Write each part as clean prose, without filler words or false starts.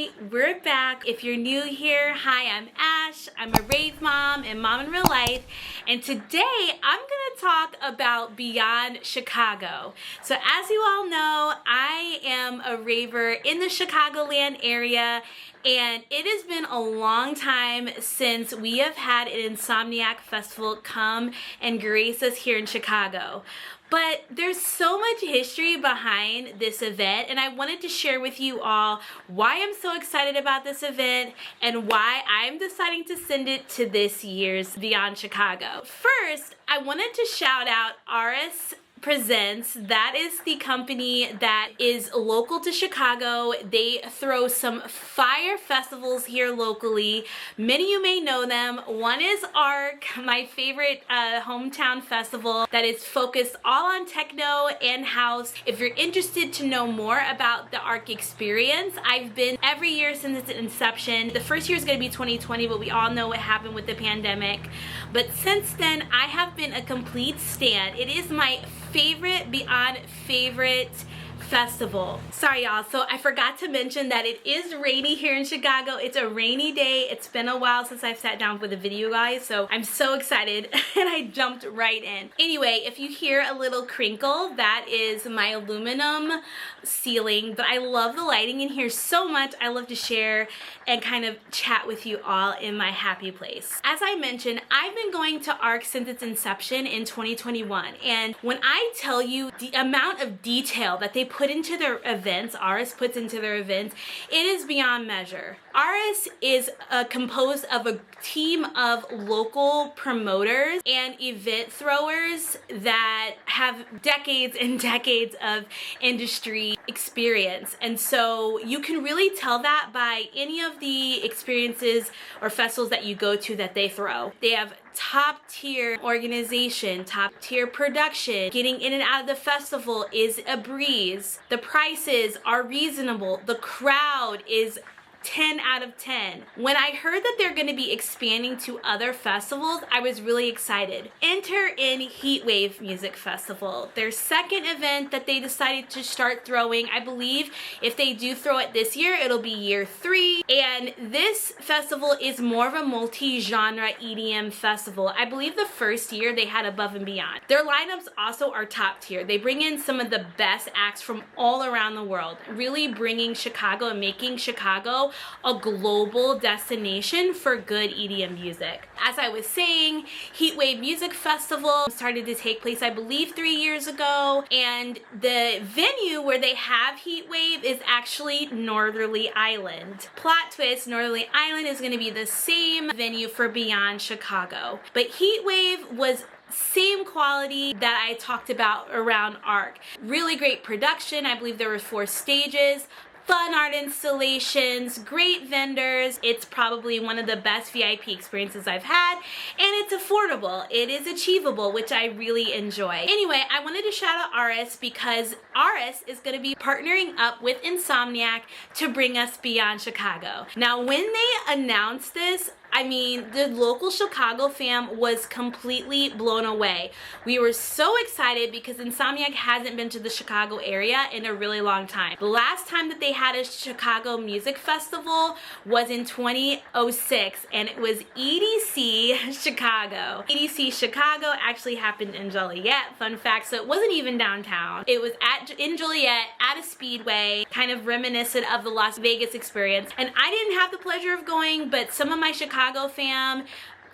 everybody, we're back. If you're new here, hi, I'm Ash. I'm a rave mom and mom in real life, and today I'm gonna talk about Beyond Chicago. So as you all know, I am a raver in the Chicagoland area, and it has been a long time since we have had an Insomniac festival come and grace us here in Chicago. But there's so much history behind this event, and I wanted to share with you all why I'm so excited about this event and why I'm deciding to send it to this year's Beyond Chicago. First, I wanted to shout out RS Presents. That is the company that is local to Chicago. They throw some fire festivals here locally. Many of you may know them. One is ARC, my favorite hometown festival that is focused all on techno and house. If you're interested to know more about the ARC experience, I've been every year since its inception. The first year is going to be 2020, but we all know what happened with the pandemic. But since then, I have been a complete stan. It is my favorite, beyond favorite festival. Sorry y'all, so I forgot to mention that it is rainy here in Chicago. It's a rainy day. It's been a while since I've sat down with a video, guys, so I'm so excited and I jumped right in. Anyway, if you hear a little crinkle, that is my aluminum ceiling, but I love the lighting in here so much. I love to share and kind of chat with you all in my happy place. As I mentioned, I've been going to ARC since its inception in 2021, and when I tell you the amount of detail that they put into their events, RS puts into their events, it is beyond measure. RS is composed of a team of local promoters and event throwers that have decades and decades of industry experience, and so you can really tell that by any of the experiences or festivals that you go to that they throw. They have top tier organization, top tier production. Getting in and out of the festival is a breeze. The prices are reasonable. The crowd is 10 out of 10. When I heard that they're going to be expanding to other festivals, I was really excited. Enter in Heatwave Music Festival, their second event that they decided to start throwing. I believe if they do throw it this year, it'll be year 3. And this festival is more of a multi-genre EDM festival. I believe the first year they had Above and Beyond. Their lineups also are top tier. They bring in some of the best acts from all around the world, really bringing Chicago and making Chicago a global destination for good EDM music. As I was saying, Heatwave Music Festival started to take place, I believe, 3 years ago, and the venue where they have Heatwave is actually Northerly Island. Plot twist, Northerly Island is going to be the same venue for Beyond Chicago. But Heatwave was same quality that I talked about around ARC. Really great production. I believe there were 4 stages. Fun art installations, great vendors. It's probably one of the best VIP experiences I've had, and it's affordable. It is achievable, which I really enjoy. Anyway, I wanted to shout out RS because RS is going to be partnering up with Insomniac to bring us Beyond Chicago. Now, when they announced this, I mean, the local Chicago fam was completely blown away. We were so excited because Insomniac hasn't been to the Chicago area in a really long time. The last time that they had a Chicago music festival was in 2006, and it was EDC Chicago. EDC Chicago actually happened in Joliet, fun fact, so it wasn't even downtown. It was in Joliet at a speedway, kind of reminiscent of the Las Vegas experience. And I didn't have the pleasure of going, but some of my Chicago fam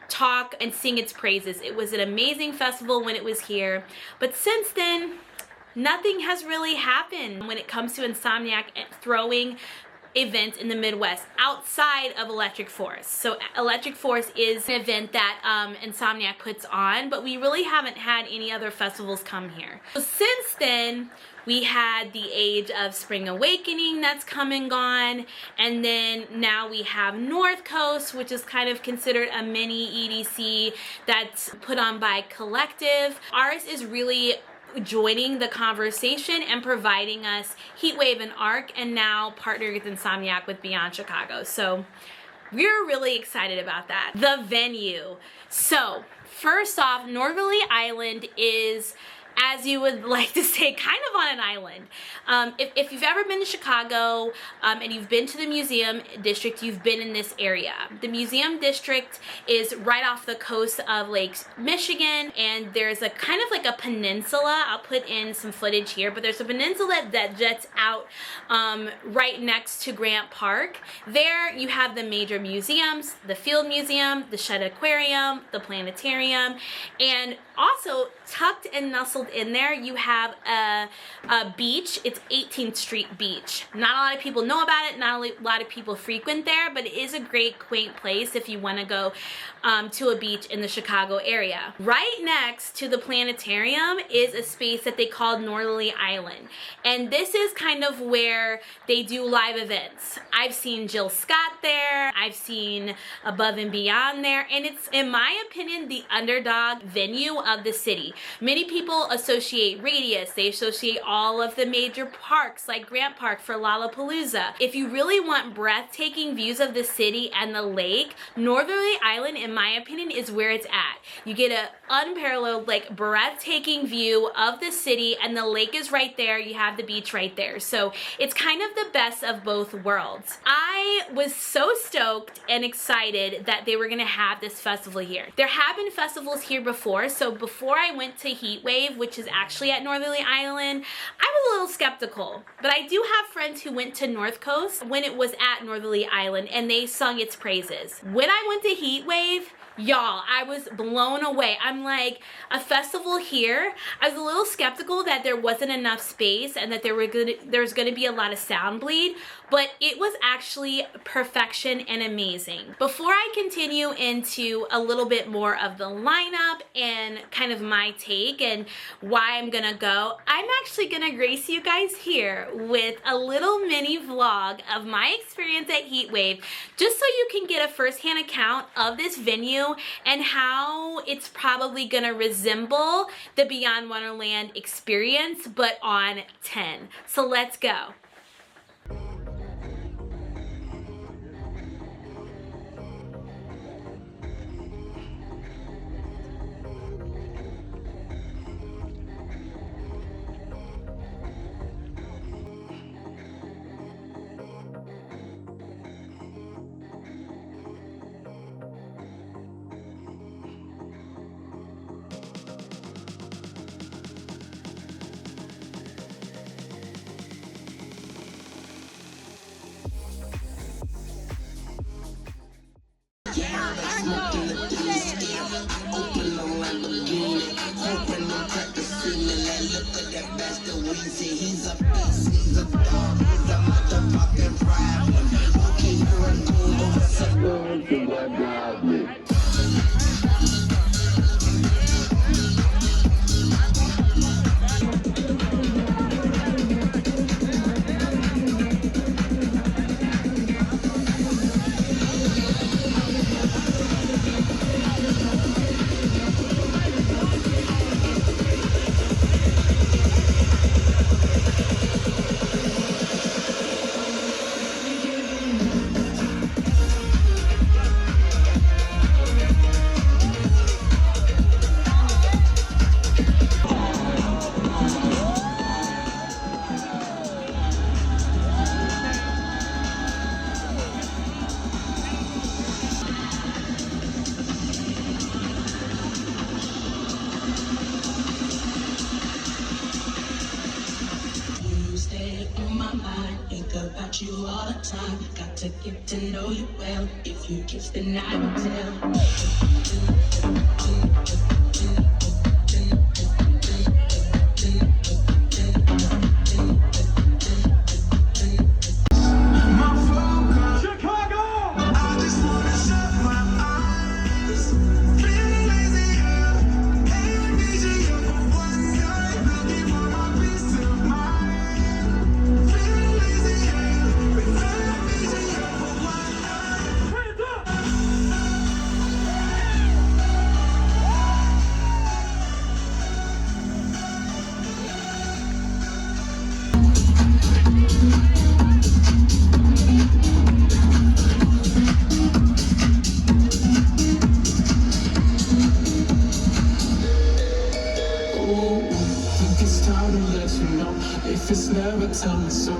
talk and sing its praises. It was an amazing festival when it was here, but since then nothing has really happened when it comes to Insomniac throwing events in the Midwest outside of Electric Force. So Electric Force is an event that Insomniac puts on, but we really haven't had any other festivals come here. So since then, we had the Age of Spring Awakening that's come and gone, and then now we have North Coast, which is kind of considered a mini EDC that's put on by Collective. Ours is really joining the conversation and providing us Heatwave and ARC, and now partnering with Insomniac with Beyond Chicago. So we're really excited about that. The venue. So first off, Northerly Island is as you would like to say, kind of on an island. If you've ever been to Chicago and you've been to the museum district, you've been in this area. The museum district is right off the coast of Lake Michigan, and there's a kind of like a peninsula. I'll put in some footage here, but there's a peninsula that jets out right next to Grant Park. There you have the major museums, the Field Museum, the Shedd Aquarium, the Planetarium, and also tucked and nestled in there you have a beach. It's 18th Street Beach. Not a lot of people know about it, not a lot of people frequent there, but it is a great quaint place if you want to go to a beach in the Chicago area. Right next to the Planetarium is a space that they call Northerly Island, and this is kind of where they do live events. I've seen Jill Scott there, I've seen Above and Beyond there, and it's, in my opinion, the underdog venue of the city. Many people associate Radius, they associate all of the major parks like Grant Park for Lollapalooza. If you really want breathtaking views of the city and the lake, Northerly Island, in my opinion, is where it's at. You get an unparalleled, like, breathtaking view of the city, and the lake is right there, you have the beach right there. So it's kind of the best of both worlds. I was so stoked and excited that they were gonna have this festival here. There have been festivals here before, so before I went to Heatwave, which is actually at Northerly Island, I was a little skeptical, but I do have friends who went to North Coast when it was at Northerly Island, and they sung its praises. When I went to Heatwave, y'all, I was blown away. I'm like, a festival here? I was a little skeptical that there wasn't enough space and that there was gonna be a lot of sound bleed, but it was actually perfection and amazing. Before I continue into a little bit more of the lineup and kind of my take and why I'm gonna go, I'm actually gonna grace you guys here with a little mini vlog of my experience at Heatwave, just so you can get a first-hand account of this venue and how it's probably gonna resemble the Beyond Wonderland experience, but on 10. So let's go. You all the time, got to get to know you well. If you kiss, then I will tell. it's time to let you know. If it's never, tell me so.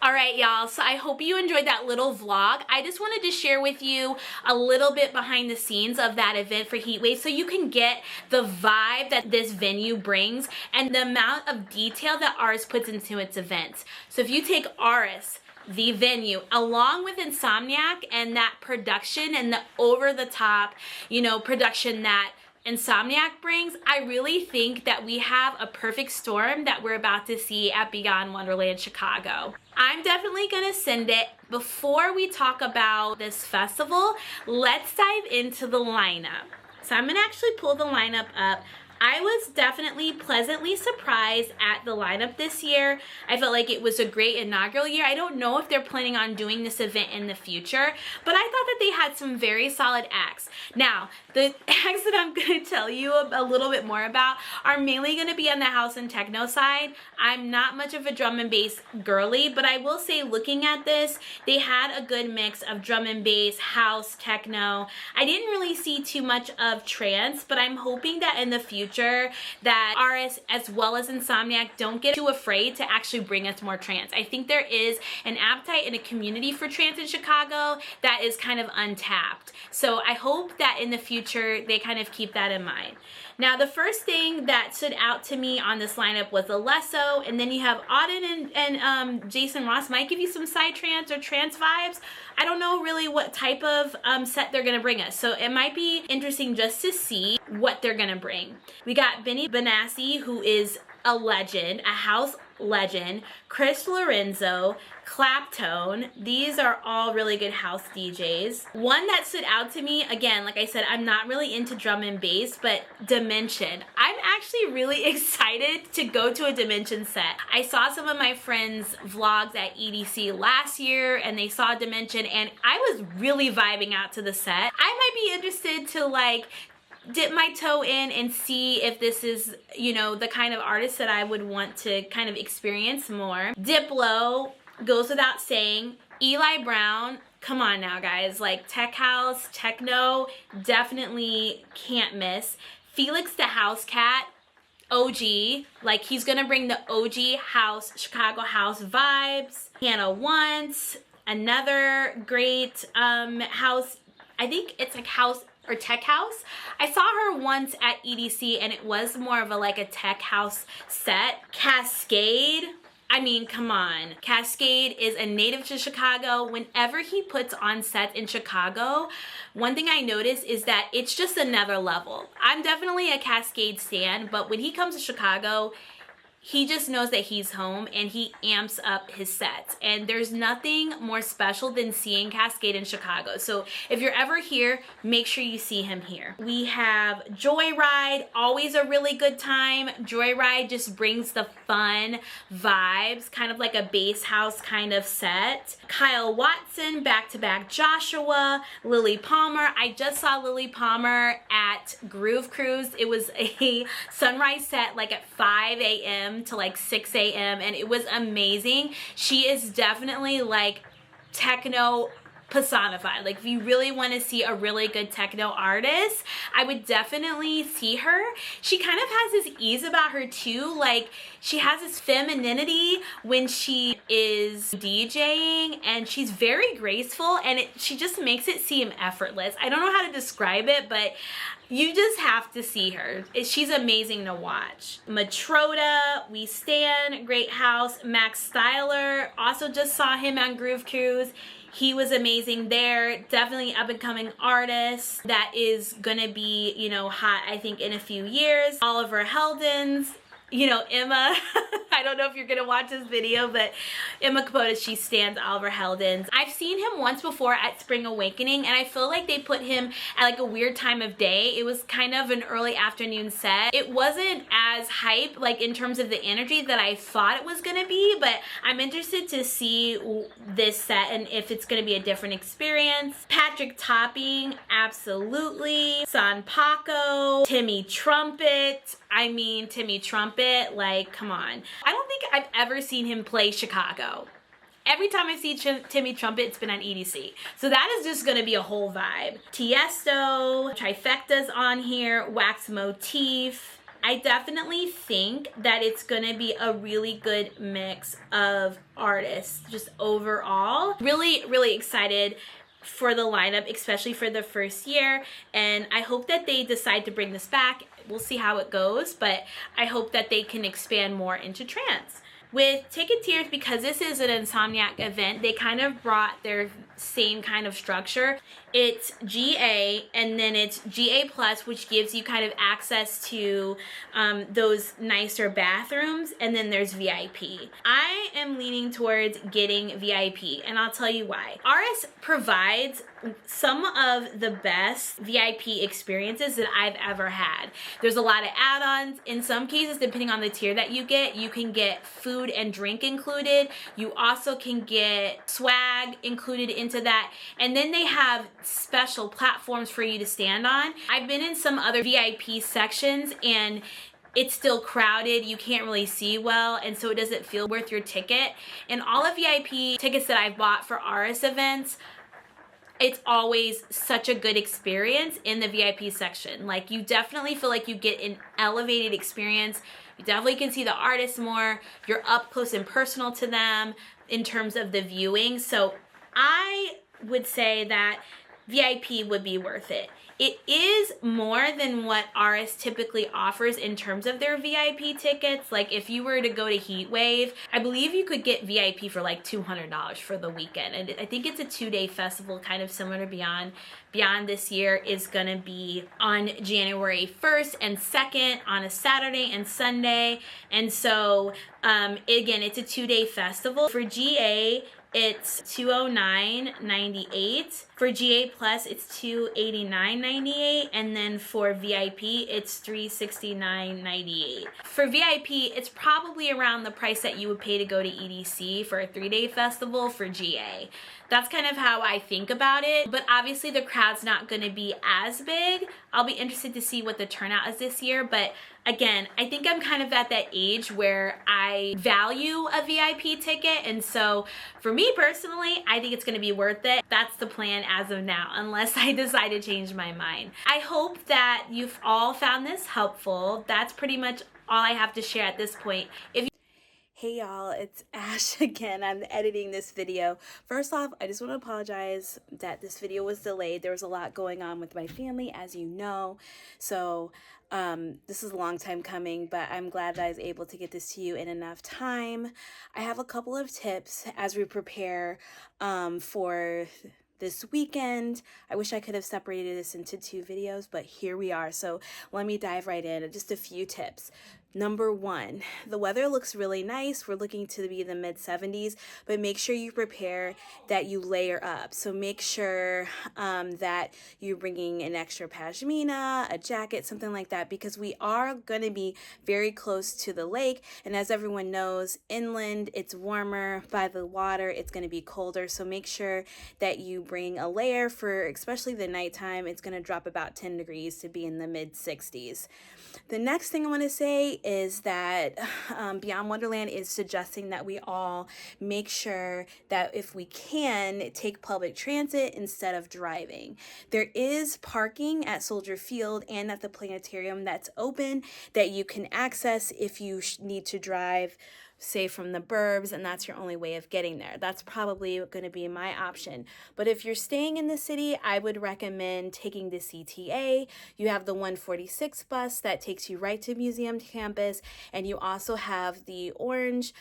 Alright y'all, so I hope you enjoyed that little vlog. I just wanted to share with you a little bit behind the scenes of that event for Heatwave so you can get the vibe that this venue brings and the amount of detail that Aris puts into its events. So if you take Aris, the venue, along with Insomniac and that production and the over-the-top, you know, production that Insomniac brings, I really think that we have a perfect storm that we're about to see at Beyond Wonderland Chicago. I'm definitely gonna send it. Before we talk about this festival, let's dive into the lineup. So I'm gonna actually pull the lineup up. I was definitely pleasantly surprised at the lineup this year. I felt like it was a great inaugural year. I don't know if they're planning on doing this event in the future, but I thought that they had some very solid acts. Now, the acts that I'm going to tell you a little bit more about are mainly going to be on the house and techno side. I'm not much of a drum and bass girly, but I will say looking at this, they had a good mix of drum and bass, house, techno. I didn't really see too much of trance, but I'm hoping that in the future that Aris as well as Insomniac don't get too afraid to actually bring us more trance. I think there is an appetite and a community for trance in Chicago that is kind of untapped. So I hope that in the future they kind of keep that in mind. Now the first thing that stood out to me on this lineup was Alesso, and then you have Auden and Jason Ross might give you some side trance or trance vibes. I don't know really what type of set they're gonna bring us, so it might be interesting just to see what they're gonna bring. We got Benny Benassi, who is a legend, a house legend, Chris Lorenzo, Claptone. These are all really good house DJs. One that stood out to me, again, like I said, I'm not really into drum and bass, but Dimension. I'm actually really excited to go to a Dimension set. I saw some of my friends' vlogs at EDC last year and they saw Dimension and I was really vibing out to the set. I might be interested to like dip my toe in and see if this is, you know, the kind of artist that I would want to kind of experience more. Diplo goes without saying. Eli Brown, come on now guys, like tech house, techno, definitely can't miss. Felix the House Cat, OG, like he's gonna bring the OG house, Chicago house vibes. Hannah Once, another great house, I think it's like house or tech house. I saw her once at EDC and it was more of a like a tech house set. Cascade, I mean, come on. Cascade is a native to Chicago. Whenever he puts on sets in Chicago, one thing I notice is that it's just another level. I'm definitely a Cascade stan, but when he comes to Chicago, he just knows that he's home and he amps up his sets. And there's nothing more special than seeing Cascade in Chicago. So if you're ever here, make sure you see him here. We have Joyride, always a really good time. Joyride just brings the fun vibes, kind of like a bass house kind of set. Kyle Watson, back-to-back Joshua, Lily Palmer. I just saw Lily Palmer at Groove Cruise. It was a sunrise set like at 5 a.m. to like 6 a.m. and it was amazing. She is definitely like techno personified. Like if you really want to see a really good techno artist, I would definitely see her. She kind of has this ease about her too. Like she has this femininity when she is DJing and she's very graceful and she just makes it seem effortless. I don't know how to describe it, but you just have to see her. She's amazing to watch. Matroda, We Stand, great house. Max Styler, also just saw him on Groove Cruise. He was amazing there. Definitely up and coming artist that is gonna be, you know, hot, I think, in a few years. Oliver Heldens, you know, Emma, I don't know if you're gonna watch this video, but Emma Capote, she stands Oliver Heldens. I've seen him once before at Spring Awakening, and I feel like they put him at like a weird time of day. It was kind of an early afternoon set. It wasn't as hype, like in terms of the energy that I thought it was gonna be, but I'm interested to see this set and if it's gonna be a different experience. Patrick Topping, absolutely. San Paco, Timmy Trumpet. I mean, Timmy Trumpet, like, come on. I don't think I've ever seen him play Chicago. Every time I see Timmy Trumpet, it's been on EDC. So that is just gonna be a whole vibe. Tiesto, Trifecta's on here, Wax Motif. I definitely think that it's gonna be a really good mix of artists, just overall. Really, really excited for the lineup, especially for the first year, and I hope that they decide to bring this back. We'll see how it goes, but I hope that they can expand more into trance. With Ticketeers, because this is an Insomniac event, they kind of brought their same kind of structure. It's GA, and then it's GA Plus, which gives you kind of access to those nicer bathrooms, and then there's VIP. I am leaning towards getting VIP, and I'll tell you why. RS provides some of the best VIP experiences that I've ever had. There's a lot of add-ons. In some cases, depending on the tier that you can get food and drink included. You also can get swag included into that. And then they have special platforms for you to stand on. I've been in some other VIP sections and it's still crowded, you can't really see well, and so it doesn't feel worth your ticket. And all of VIP tickets that I've bought for RS events, it's always such a good experience in the VIP section. Like, you definitely feel like you get an elevated experience. You definitely can see the artists more. You're up close and personal to them in terms of the viewing. So I would say that VIP would be worth it. It is more than what RS typically offers in terms of their VIP tickets. Like, if you were to go to Heatwave, I believe you could get VIP for like $200 for the weekend. And I think it's a 2-day festival, kind of similar to Beyond. Beyond this year is gonna be on January 1st and 2nd on a Saturday and Sunday. And so, again, it's a 2-day festival. For GA, it's $209.98. For GA Plus, it's $289.98, and then for VIP, it's $369.98. For VIP, it's probably around the price that you would pay to go to EDC for a 3-day festival for GA. That's kind of how I think about it, but obviously the crowd's not going to be as big. I'll be interested to see what the turnout is this year, but again, I think I'm kind of at that age where I value a VIP ticket, and so for me personally, I think it's going to be worth it. That's the plan as of now, unless I decide to change my mind. I hope that you've all found this helpful. That's pretty much all I have to share at this point. Hey y'all, it's Ash again. I'm editing this video. First off, I just want to apologize that this video was delayed. There was a lot going on with my family, as you know. So this is a long time coming, but I'm glad that I was able to get this to you in enough time. I have a couple of tips as we prepare for this weekend. I wish I could have separated this into 2 videos, but here we are. So let me dive right in. Just a few tips. Number 1, the weather looks really nice. We're looking to be the mid-70s, but make sure you prepare that you layer up. So make sure that you're bringing an extra pashmina, a jacket, something like that, because we are going to be very close to the lake. And as everyone knows, inland, it's warmer. By the water, it's going to be colder. So make sure that you bring a layer for especially the nighttime. It's going to drop about 10 degrees to be in the mid-60s. The next thing I want to say is that Beyond Wonderland is suggesting that we all make sure that if we can, take public transit instead of driving. There is parking at Soldier Field and at the planetarium that's open that you can access if you need to drive, say, from the burbs, and that's your only way of getting there. That's probably going to be my option. But if you're staying in the city, I would recommend taking the CTA. You have the 146 bus that takes you right to museum campus, and you also have the orange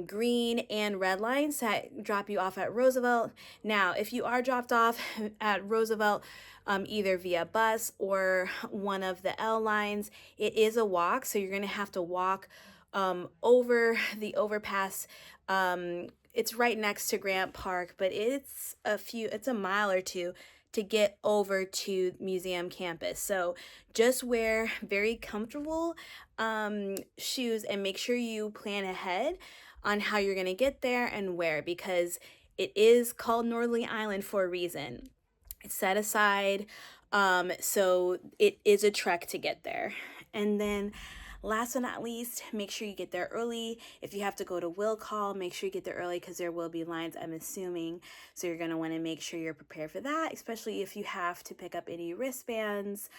green and red lines that drop you off at Roosevelt. Now, if you are dropped off at Roosevelt, either via bus or one of the L lines, it is a walk, so you're gonna have to walk over the overpass. It's right next to Grant Park, but it's a mile or two to get over to museum campus. So just wear very comfortable shoes and make sure you plan ahead on how you're gonna get there and where, because it is called Northerly Island for a reason. It's set aside, so it is a trek to get there. And then last but not least, make sure you get there early. If you have to go to will call, make sure you get there early because there will be lines, I'm assuming. So you're going to want to make sure you're prepared for that, especially if you have to pick up any wristbands.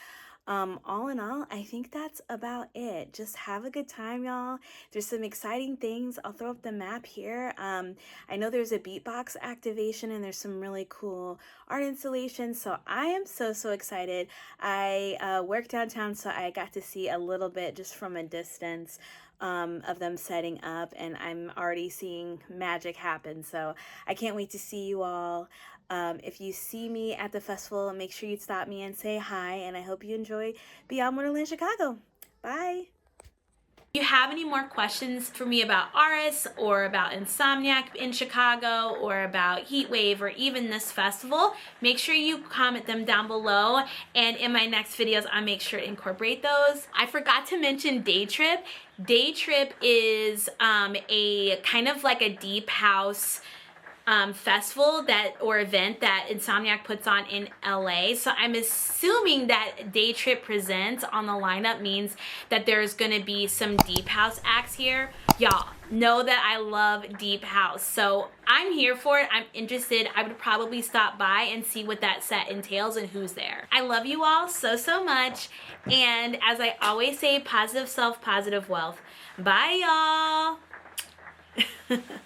All in all, I think that's about it. Just have a good time, y'all. There's some exciting things. I'll throw up the map here. I know there's a beatbox activation and there's some really cool art installations. So I am so excited. I work downtown, so I got to see a little bit just from a distance of them setting up, and I'm already seeing magic happen. So I can't wait to see you all. If you see me at the festival, make sure you stop me and say hi, and I hope you enjoy Beyond Wonderland Chicago. Bye! If you have any more questions for me about Aris or about Insomniac in Chicago or about Heatwave or even this festival, make sure you comment them down below, and in my next videos I'll make sure to incorporate those. I forgot to mention Day Trip. Day Trip is a kind of like a deep house festival or event that Insomniac puts on in LA. So I'm assuming that Day Trip Presents on the lineup means that there's gonna be some deep house acts here. Y'all know that I love deep house, so I'm here for it. I'm interested. I would probably stop by and see what that set entails and who's there. I love you all so much, and as I always say, positive self, positive wealth. Bye, y'all.